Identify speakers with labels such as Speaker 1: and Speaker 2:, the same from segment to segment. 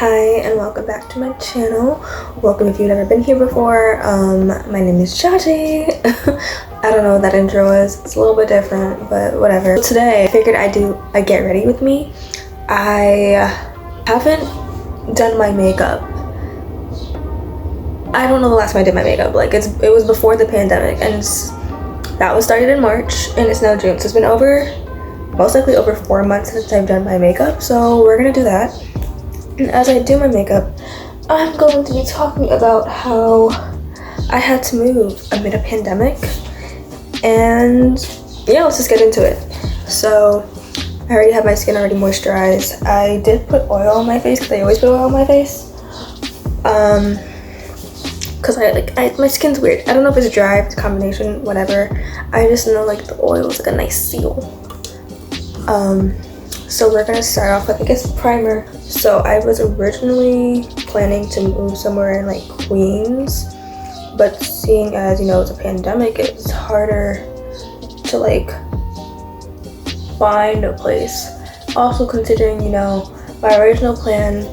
Speaker 1: Hi and welcome back to my channel. Welcome if you've never been here before. My name is Jaji. I don't know what that intro is. It's a little bit different, but whatever. Today I figured I'd do a get ready with me. I haven't done my makeup. I don't know the last time I did my makeup. Like it was before the pandemic, and that was started in March and it's now June. So it's been most likely over 4 months since I've done my makeup. So we're gonna do that. And as I do my makeup, I'm going to be talking about how I had to move amid a pandemic. And yeah, let's just get into it. So I already have my skin already moisturized. I did put oil on my face because I always put oil on my face. Because my skin's weird. I don't know if it's dry, if it's a combination, whatever. I just know like the oil is like a nice seal. So we're gonna start off with, I guess, primer. So I was originally planning to move somewhere in like Queens, but seeing as, you know, it's a pandemic, it's harder to like find a place. Also considering, you know, my original plan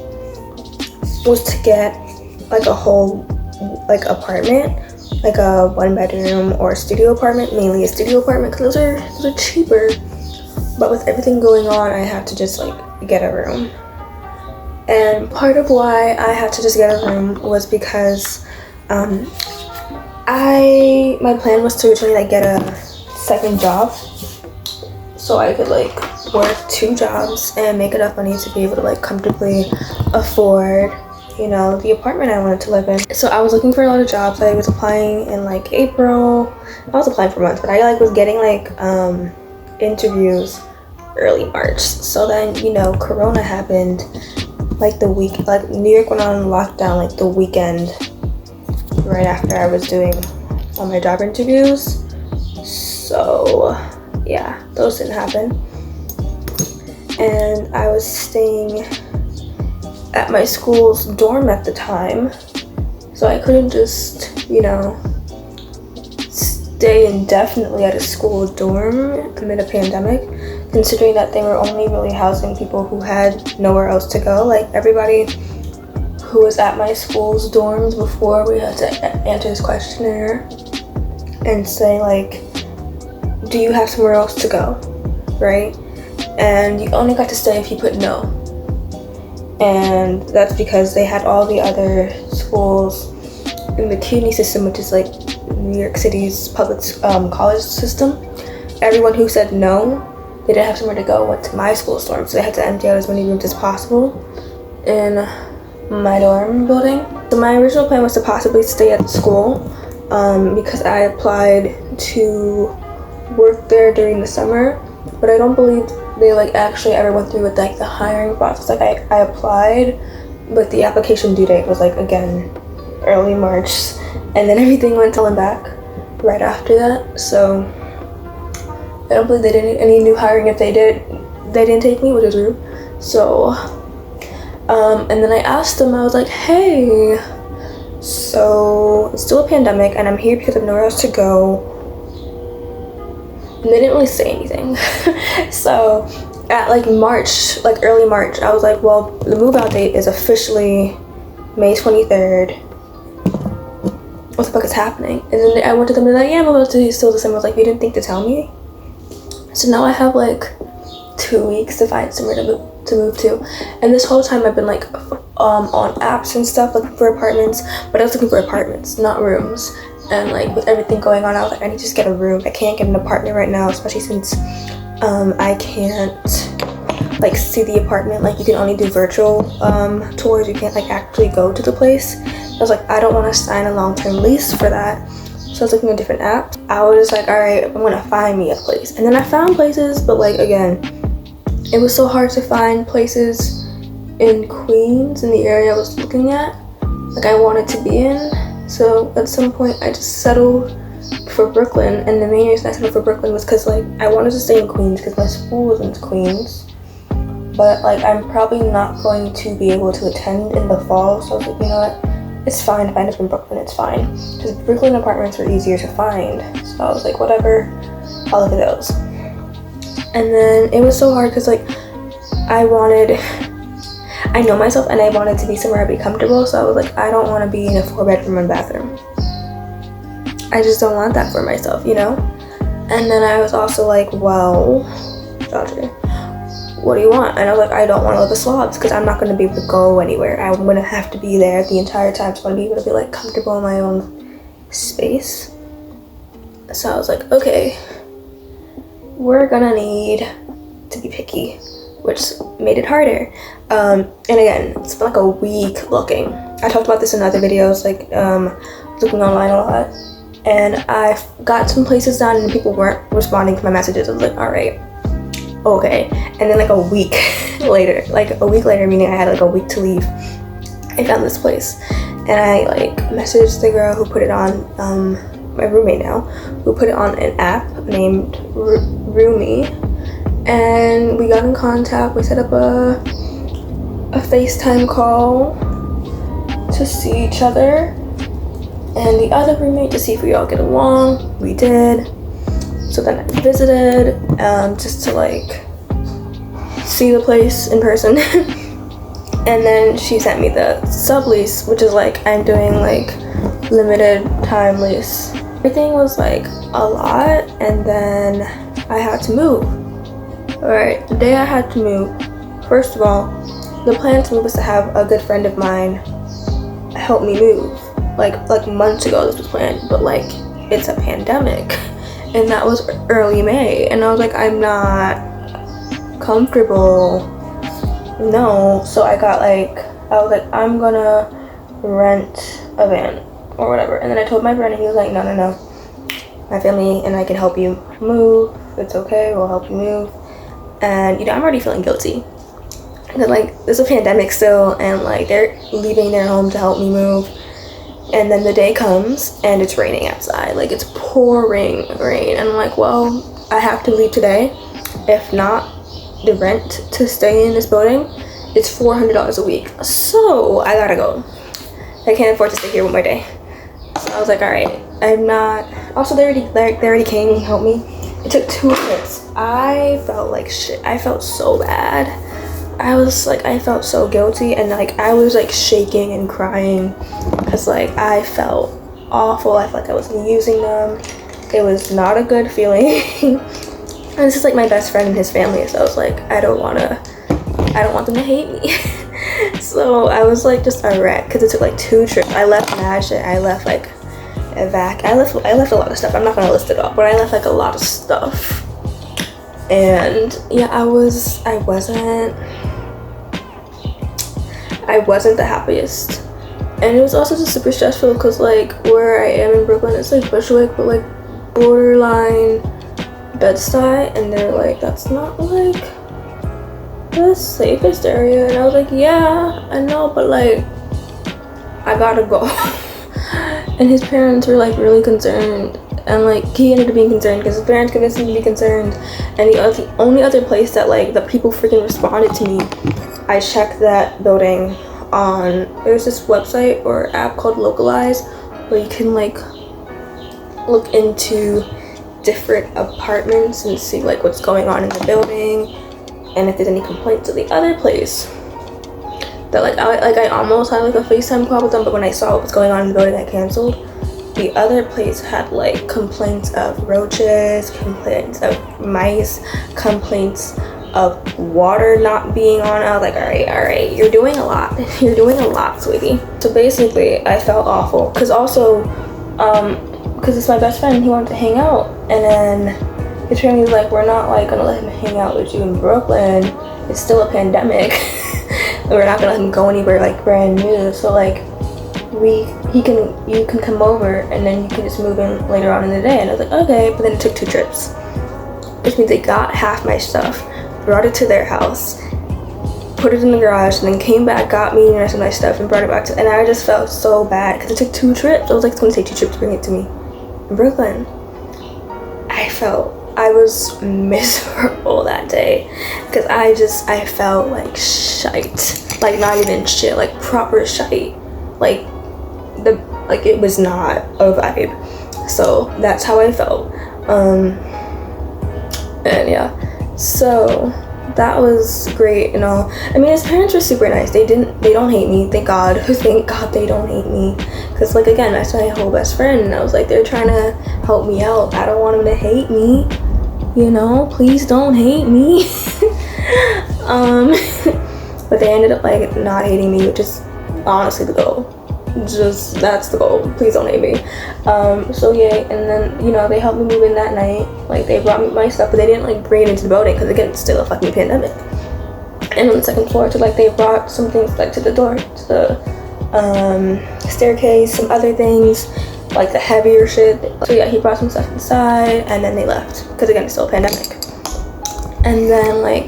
Speaker 1: was to get like a whole like apartment, like a 1-bedroom or a studio apartment, mainly a studio apartment because those are cheaper. But with everything going on, I had to just like get a room. And part of why I had to just get a room was because my plan was to originally like get a second job so I could like work 2 jobs and make enough money to be able to like comfortably afford, you know, the apartment I wanted to live in. So I was looking for a lot of jobs. I was applying in like April. I was applying for months, but I like was getting like interviews early March. So then, you know, Corona happened like the week, like New York went on lockdown like the weekend right after I was doing all my job interviews. So yeah, those didn't happen. And I was staying at my school's dorm at the time, so I couldn't just, you know, stay indefinitely at a school dorm amid a pandemic, considering that they were only really housing people who had nowhere else to go. Like everybody who was at my school's dorms before, we had to answer this questionnaire and say like, do you have somewhere else to go, right? And you only got to stay if you put no. And that's because they had all the other schools in the CUNY system, which is like New York City's public college system. Everyone who said no, they didn't have somewhere to go, went to my school's dorm, so they had to empty out as many rooms as possible in my dorm building. So my original plan was to possibly stay at the school because I applied to work there during the summer, but I don't believe they like actually ever went through with like the hiring process. Like I applied, but the application due date was like, again, early March, and then everything went to back right after that. So I don't believe they did any new hiring. If they did, they didn't take me, which is rude. So and then I asked them, I was like, hey, so it's still a pandemic and I'm here because I have nowhere else to go. And they didn't really say anything. So at like March, like early March, I was like, well, the move out date is officially May 23rd. What the fuck is happening? And then I went to them and they're like, yeah, move out date is still December. I was like, you didn't think to tell me? So now I have like 2 weeks to find somewhere to move to. And this whole time I've been like on apps and stuff looking for apartments, but I was looking for apartments, not rooms. And like with everything going on, I was like, I need to just get a room. I can't get an apartment right now, especially since I can't like see the apartment. Like you can only do virtual tours. You can't like actually go to the place. I was like, I don't want to sign a long-term lease for that. So I was looking at different apps. I was just like, all right, I'm gonna find me a place. And then I found places, but like again, it was so hard to find places in Queens, in the area I was looking at, like I wanted to be in. So at some point I just settled for Brooklyn, and the main reason I settled for Brooklyn was because like I wanted to stay in Queens because my school was in Queens, but like I'm probably not going to be able to attend in the fall. So I was like, you know what, it's fine if I end up in Brooklyn, it's fine, because Brooklyn apartments were easier to find. So I was like, whatever, I'll look at those. And then it was so hard because like I wanted I know myself and I wanted to be somewhere I'd be comfortable, so I was like, I don't want to be in a 4-bedroom and bathroom. I just don't want that for myself, you know? And then I was also like, well, Dodger, what do you want? And I was like, I don't want to live with slobs because I'm not going to be able to go anywhere. I'm going to have to be there the entire time, so I want to be able to be like comfortable in my own space. So I was like, okay, we're gonna need to be picky, which made it harder. And again, it's been like a week looking. I talked about this in other videos, like looking online a lot. And I got some places down and people weren't responding to my messages. I was like, all right, okay. And then like a week later, meaning I had like a week to leave, I found this place. And I like messaged the girl who put it on, my roommate now, who put it on an app named Roomy. And we got in contact. We set up a FaceTime call to see each other and the other roommate to see if we all get along. We did. So then I visited just to like see the place in person. And then she sent me the sublease, which is like I'm doing like limited time lease. Everything was like a lot, and then I had to move. Alright, the day I had to move, first of all, the plan to move was to have a good friend of mine help me move. Like months ago this was planned, but like it's a pandemic. And that was early May, and I was like, I'm not comfortable. No, so I was like, I'm gonna rent a van or whatever. And then I told my friend and he was like, no, my family and I can help you move. It's okay, we'll help you move. And you know, I'm already feeling guilty. And then like there's a pandemic still and like they're leaving their home to help me move. And then the day comes and it's raining outside. Like it's pouring rain. And I'm like, well, I have to leave today. If not, the rent to stay in this building, it's $400 a week. So I gotta go. I can't afford to stay here one more day. So I was like, all right, I'm not. Also, they already came and helped me. It took 2 trips. I felt like shit. I felt so bad. I felt so guilty, and like I was like shaking and crying because like I felt awful. I felt like I was using them. It was not a good feeling. And this is like my best friend and his family, so I was like, I don't want them to hate me. So I was like just a wreck because it took like 2 trips. I left mad shit. I left like I left a lot of stuff. I'm not gonna list it all, but I left like a lot of stuff. And yeah, I wasn't the happiest. And it was also just super stressful because like where I am in Brooklyn, it's like Bushwick, but like borderline Bed-Stuy, and they're like, that's not like the safest area. And I was like, yeah, I know, but like I gotta go. And his parents were like really concerned, and like he ended up being concerned because his parents convinced him to be concerned. And the only other place that like the people freaking responded to me, I checked that building on, there's this website or app called Localize where you can like look into different apartments and see like what's going on in the building and if there's any complaints. To the other place that I almost had like a FaceTime call with them, but when I saw what was going on in the building, I canceled. The other place had like complaints of roaches, complaints of mice, complaints of water not being on. I was like, all right, you're doing a lot. You're doing a lot, sweetie. So basically, I felt awful because also, because it's my best friend, he wanted to hang out, and then his family was like, we're not like gonna let him hang out with you in Brooklyn. It's still a pandemic. We're not gonna let him go anywhere like brand new. So like, you can come over and then you can just move in later on in the day. And I was like, okay, but then it took 2 trips, which means they got half my stuff, brought it to their house, put it in the garage, and then came back, got me the rest of my stuff, and brought it back to. And I just felt so bad because it took 2 trips. I was like, it's gonna take 2 trips to bring it to me in Brooklyn. I was miserable that day because I felt like shite, like not even shit, like proper shite, like it was not a vibe. So that's how I felt. And yeah, so that was great and all. I mean, his parents were super nice. They don't hate me, thank God. Thank God they don't hate me. Because, like, again, that's my whole best friend. And I was like, they're trying to help me out. I don't want them to hate me. You know, please don't hate me. But they ended up, like, not hating me, which is honestly the goal. That's the goal. Please don't hate me. So yay. And then, you know, they helped me move in that night. Like, they brought me my stuff, but they didn't, like, bring it into the building because, again, it's still a fucking pandemic. And on the second floor, like, they brought some things, like, to the door, to the staircase, some other things, like the heavier shit. So yeah, he brought some stuff inside, and then they left because, again, it's still a pandemic. And then, like,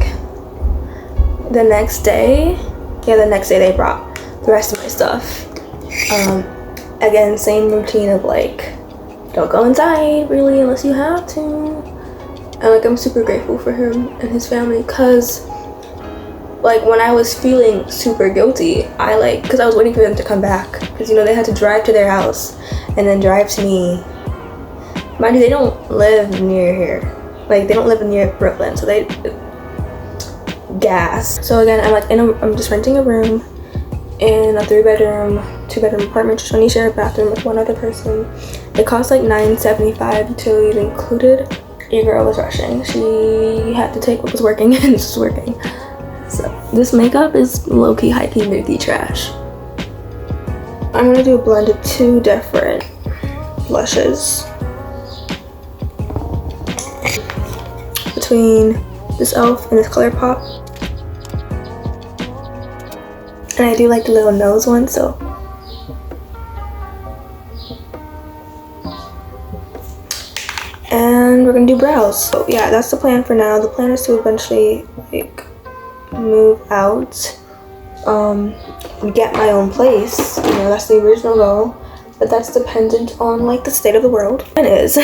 Speaker 1: the next day they brought the rest of my stuff. Again, same routine of, like, don't go inside really unless you have to. And, like, I'm super grateful for him and his family, because, like, when I was feeling super guilty, because I was waiting for them to come back, because, you know, they had to drive to their house and then drive to me. Mind you, they don't live near here. Like, they don't live near Brooklyn, so they gas. So again, I'm just renting a room in a 3-bedroom, 2-bedroom apartment. Just only share a bathroom with one other person. It costs like $9.75 until it included. Your girl was rushing. She had to take what was working and it's working. So this makeup is low-key, high-key, mid-key trash. I'm gonna do a blend of 2 different blushes between this e.l.f. and this ColourPop. And I do like the little nose one, so. And we're gonna do brows. So yeah, that's the plan for now. The plan is to eventually, like, move out, get my own place. You know, that's the original goal, but that's dependent on, like, the state of the world. It is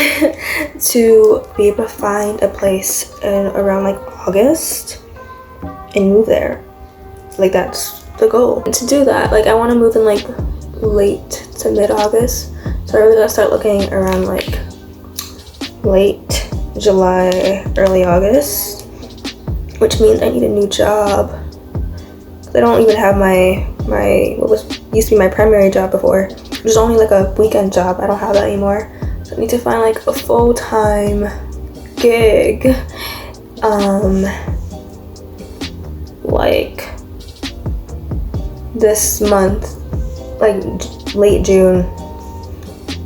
Speaker 1: to be able to find a place around, like, August and move there. Like, that's the goal. And to do that, like, I want to move in, like, late to mid-August, so I really gotta start looking around, like, late July, early August, which means I need a new job. I don't even have my what used to be my primary job before, which is only like a weekend job. I don't have that anymore, so I need to find, like, a full-time gig, like, this month, like late June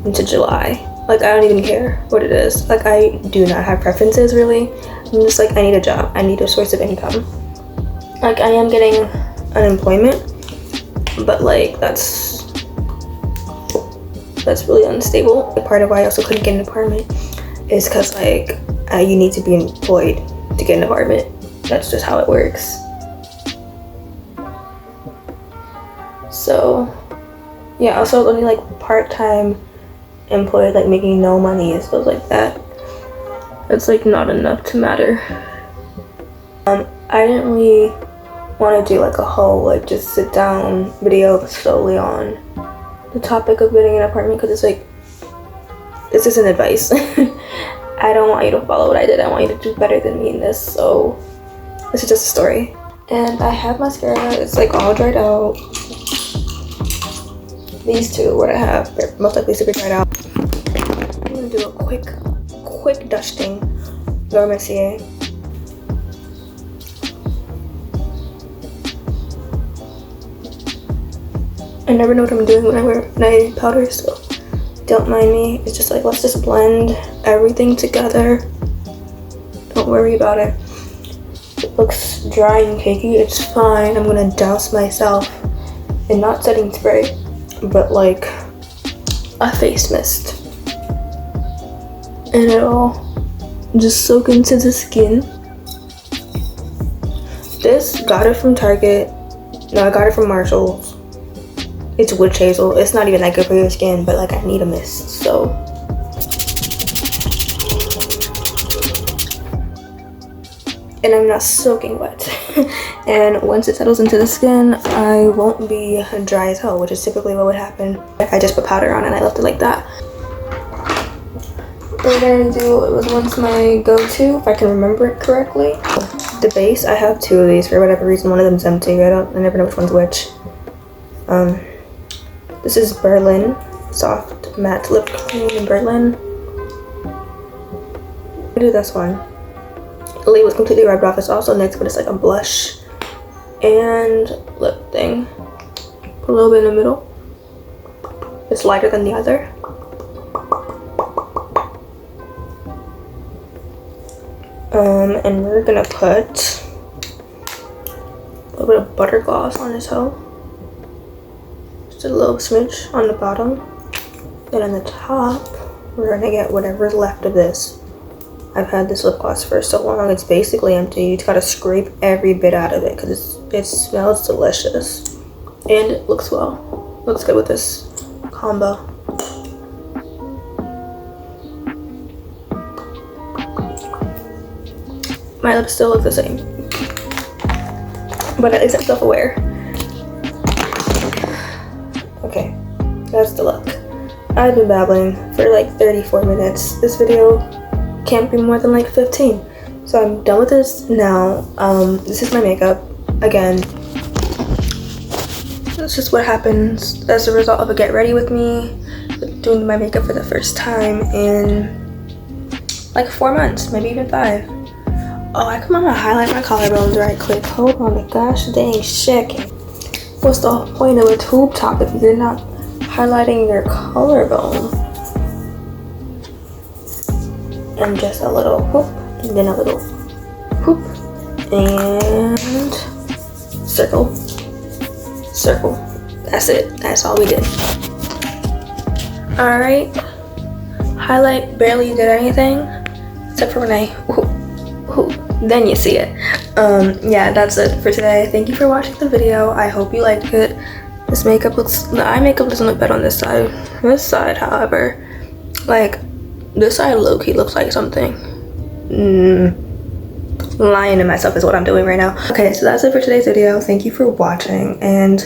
Speaker 1: into July. Like, I don't even care what it is. Like, I do not have preferences really. I'm just like, I need a job. I need a source of income. Like, I am getting unemployment, but, like, that's really unstable. The part of why I also couldn't get an apartment is because, like, you need to be employed to get an apartment. That's just how it works. So yeah, also only, like, part-time employed, like, making no money and stuff like that. It's, like, not enough to matter. I didn't really want to do, like, a whole, like, just sit down video solely on the topic of getting an apartment, because it's like, this isn't advice. I don't want you to follow what I did. I want you to do better than me in this. So this is just a story. And I have mascara. It's, like, all dried out. These two, what I have, they're most likely super dried out. I'm gonna do a quick dusting. Laura Mercier. I never know what I'm doing when I wear night powder, so don't mind me. It's just like, let's just blend everything together. Don't worry about it. It looks dry and cakey. It's fine. I'm gonna douse myself in not setting spray, but, like, a face mist. And it'll just soak into the skin. This, got it from Target. No, I got it from Marshall's. It's witch hazel. It's not even that good for your skin, but, like, I need a mist, so. And I'm not soaking wet. And once it settles into the skin, I won't be dry as hell, which is typically what would happen if I just put powder on and I left it like that. What we're gonna do, it was once my go-to, if I can remember it correctly. The base, I have two of these for whatever reason. One of them's empty. I never know which one's which. This is Berlin Soft Matte Lip Cream in Berlin. I do this one. The lid was completely rubbed off. It's also NYX, but it's like a blush and lip thing. Put a little bit in the middle. It's lighter than the other. And we're gonna put a little bit of butter gloss on his hoe. Just a little smidge on the bottom. And on the top, we're gonna get whatever's left of this. I've had this lip gloss for so long, it's basically empty. You just gotta scrape every bit out of it because it smells delicious. And it looks well. Looks good with this combo. My lips still look the same, but at least I'm self-aware. Okay, that's the look. I've been babbling for like 34 minutes. This video can't be more than like 15. So I'm done with this now. This is my makeup. Again, that's just what happens as a result of a get ready with me, doing my makeup for the first time in like 4 months, maybe even 5. Oh, I come on to highlight my collarbones right quick. Hold on the gosh dang shit. What's the point of a tube top if you're not highlighting your collarbone? And just a little whoop, and then a little whoop, and circle, circle. That's it. That's all we did. All right. Highlight barely did anything, except for when I whoop, whoop. Then you see it. Yeah, that's it for today. Thank you for watching the video. I hope you liked it. This makeup looks, the eye makeup doesn't look bad on this side. This side, however, like this side low-key looks like something. Lying to myself is what I'm doing right now. Okay, so that's it for today's video. Thank you for watching and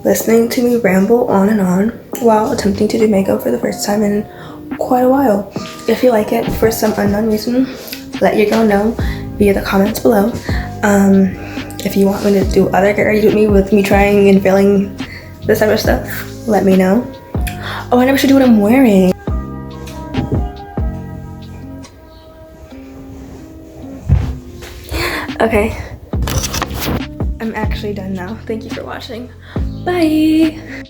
Speaker 1: listening to me ramble on and on while attempting to do makeup for the first time in quite a while. If you like it for some unknown reason, let your girl know via the comments below. If you want me to do other get ready with me trying and failing this type of stuff, let me know. Oh, I never should do what I'm wearing. Okay, I'm actually done now. Thank you for watching. Bye.